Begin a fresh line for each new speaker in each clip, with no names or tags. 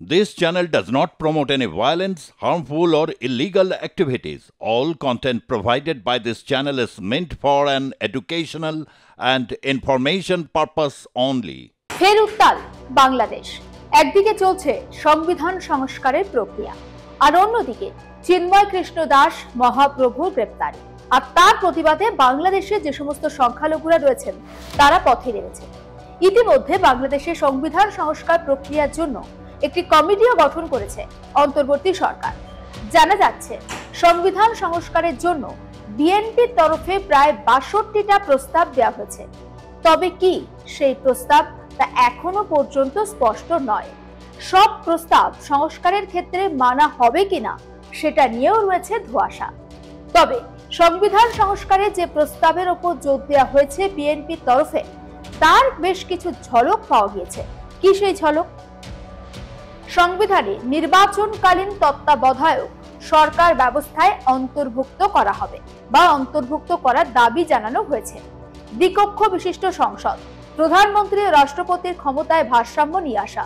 This channel does not promote any violence, harmful, or illegal activities. All content provided by this channel is meant for an educational and information purpose only.
ফের উত্তাল বাংলাদেশ। একদিকে চলছে সংবিধান সংস্কারের প্রক্রিয়া, আর অন্যদিকে চিন্ময় কৃষ্ণ দাস মহাপ্রভুর গ্রেপ্তারি। আর তার প্রতিবাদে বাংলাদেশে যে সমস্ত সংখ্যালঘুরা রয়েছেন তারা পথে নেমেছে। ইতিমধ্যে বাংলাদেশের সংবিধান সংস্কার প্রক্রিয়ার জন্য একটি কমিটিও গঠন করেছে অন্তর্বর্তী সরকার। জানা যাচ্ছে সংবিধান সংস্কারের জন্য বিএনপির তরফে প্রায় ৬২টা প্রস্তাব দেওয়া হয়েছে। তবে কি সেই প্রস্তাব তা এখনো পর্যন্ত স্পষ্ট নয়। সব প্রস্তাব সংস্কারের ক্ষেত্রে মানা হবে কিনা সেটা নিয়েও রয়েছে ধোঁয়াশা। তবে সংবিধান সংস্কারের যে প্রস্তাবের ওপর জোর দেওয়া হয়েছে বিএনপির তরফে, তার বেশ কিছু ঝলক পাওয়া গিয়েছে। কি সেই ঝলক? সংবিধানে নির্বাচনকালীন তত্ত্বাবধায়ক সরকার ব্যবস্থায় অন্তর্ভুক্ত করা হবে বা অন্তর্ভুক্ত করার দাবি জানানো হয়েছে। দ্বিকক্ষ বিশিষ্ট সংসদ, প্রধানমন্ত্রী ও রাষ্ট্রপতির ক্ষমতায় ভারসাম্য নিয়ে আসা,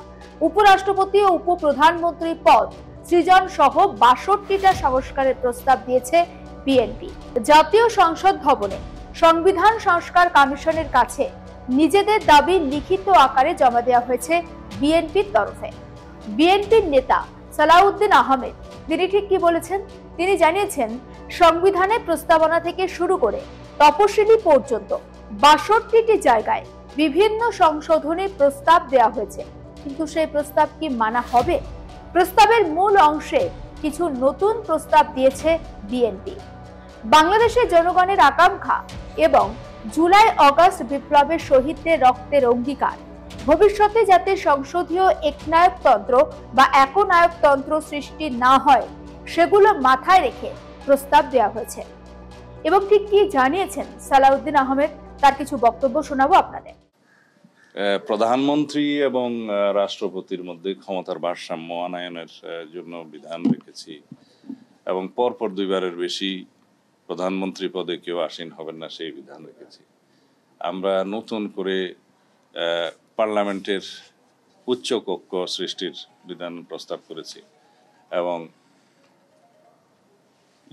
উপরাষ্ট্রপতি ও উপপ্রধানমন্ত্রী পদ সৃজন সহ ৬২টা সংস্কারের প্রস্তাব দিয়েছে বিএনপি। জাতীয় সংসদ ভবনে সংবিধান সংস্কার কমিশনের কাছে নিজেদের দাবি লিখিত আকারে জমা দেওয়া হয়েছে বিএনপির তরফে। বিএনপির নেতা সালাউদ্দিন আহমেদ তিনি ঠিক কি বলেছেন? তিনি জানিয়েছেন, সংবিধানের প্রস্তাবনা থেকে শুরু করে তপশিলি পর্যন্ত ৬২টি জায়গায় বিভিন্ন সংশোধনী প্রস্তাব দেওয়া হয়েছে, কিন্তু সেই প্রস্তাব কি মানা হবে? প্রস্তাবের মূল অংশে কিছু নতুন প্রস্তাব দিয়েছে বিএনপি। বাংলাদেশের জনগণের আকাঙ্ক্ষা এবং জুলাই আগস্ট বিপ্লবের শহীদদের রক্তের অঙ্গীকার, ভবিষ্যতে যাতে সংসদীয় একনায়কতন্ত্র বা একনায়কতন্ত্র সৃষ্টি না হয় সেগুলো মাথায় রেখে প্রস্তাব দেওয়া হয়েছে। এবং ঠিক কি জানিয়েছেন সালাউদ্দিন আহমেদ, তার কিছু বক্তব্য শোনাবো আপনাদের।
প্রধানমন্ত্রী এবং রাষ্ট্রপতির মধ্যে ক্ষমতার ভারসাম্য আনয়নের জন্য বিধান রেখেছি এবং পরপর ২বারের বেশি প্রধানমন্ত্রী পদে কেউ আসীন হবেন না সেই বিধান রেখেছি। আমরা নতুন করে পার্লামেন্টের উচ্চ কক্ষ সৃষ্টির বিধান প্রস্তাব করেছি এবং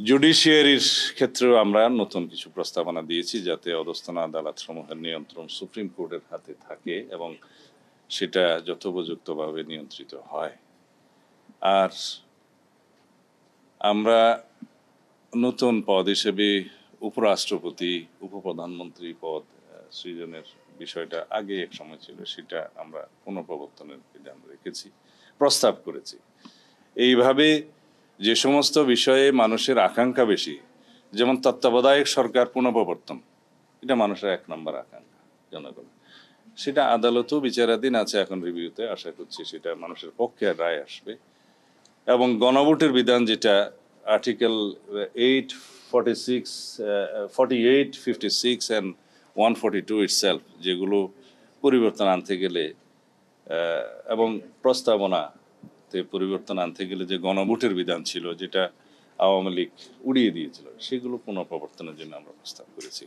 জুডিশিয়ারির ক্ষেত্রেও আমরা নতুন কিছু প্রস্তাবনা দিয়েছি, যাতে অধস্তন আদালত সমূহের নিয়ন্ত্রণ সুপ্রিম কোর্টের হাতে থাকে এবং সেটা যথোপযুক্তভাবে নিয়ন্ত্রিত হয়। আর আমরা নতুন পদ হিসেবে উপরাষ্ট্রপতি, উপপ্রধানমন্ত্রী পদ সৃজনের বিষয়টা আগে এক সময় ছিল, সেটা আমরা পুনঃপ্রবর্তনের বিধান রেখেছি, প্রস্তাব করেছি। এইভাবে যে সমস্ত বিষয়ে মানুষের আকাঙ্ক্ষা বেশি, যেমন তত্ত্বাবধায়ক সরকার পুনঃপ্রবর্তন, এটা মানুষের ১ নম্বর আকাঙ্ক্ষা জনগণ, সেটা আদালতও বিচারাধীন আছে, এখন রিভিউতে। আশা করছি সেটা মানুষের পক্ষে রায় আসবে। এবং গণভোটের বিধান, যেটা আর্টিকেল 846, 48, 56 and 142 itself, যেগুলো পরিবর্তন আনতে গেলে এবং প্রস্তাবনাতে পরিবর্তন আনতে গেলে যে গণভোটের বিধান ছিল, যেটা আওয়ামী লীগ উড়িয়ে দিয়েছিল, সেগুলো পুনঃপ্রবর্তনের জন্য আমরা প্রস্তাব করেছি।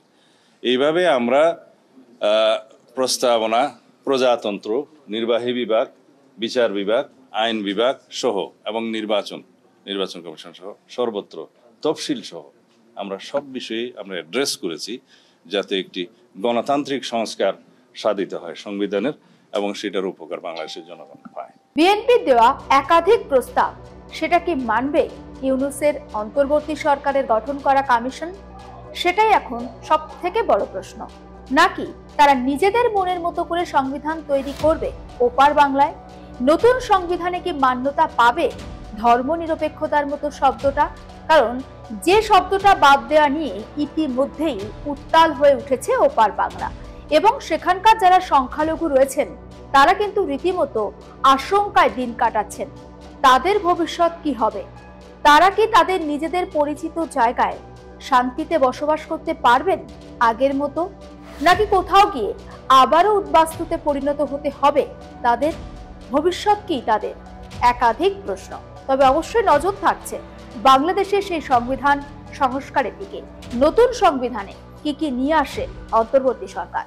এইভাবে আমরা প্রস্তাবনা, প্রজাতন্ত্র, নির্বাহী বিভাগ, বিচার বিভাগ, আইন বিভাগ সহ এবং নির্বাচন কমিশন সহ সর্বত্র তফসিল সহ আমরা সব বিষয়ে আমরা অ্যাড্রেস করেছি, যাতে একটি গণতান্ত্রিক সংস্কার সাধিত হয় সংবিধানের এবং সেটার উপকার বাংলাদেশের জনগণ পায়।
বিএনপির দেওয়া একাধিক প্রস্তাব, সেটা কি মানবে ইউনূসের অন্তর্বর্তী সরকারের গঠন করা কমিশন? সেটাই এখন সবথেকে বড় প্রশ্ন। নাকি তারা নিজেদের মনের মতো করে সংবিধান তৈরি করবে ওপার বাংলায়? নতুন সংবিধানে কি মান্যতা পাবে ধর্মনিরপেক্ষতার মতো শব্দটা? কারণ যে শব্দটা বাদ দেওয়া নিয়ে ইতিমধ্যেই উত্তাল হয়ে উঠেছে ওপার বাংলা, এবং সেখানকার যারা সংখ্যালঘু রয়েছেন তারা কিন্তু রীতিমতো আশঙ্কায় দিন কাটাচ্ছেন। তাদের ভবিষ্যৎ কি হবে? তারা কি তাদের নিজেদের পরিচিত জায়গায় শান্তিতে বসবাস করতে পারবেন আগের মতো, নাকি কোথাও গিয়ে আবারও উদ্বাস্তুতে পরিণত হতে হবে তাদের? ভবিষ্যৎ কি তাদের? একাধিক প্রশ্ন। তবে অবশ্যই নজর থাকছে বাংলাদেশের সেই সংবিধান সংস্কারের দিকে। নতুন সংবিধানে কি কি নিয়ে আসে অন্তর্বর্তী সরকার।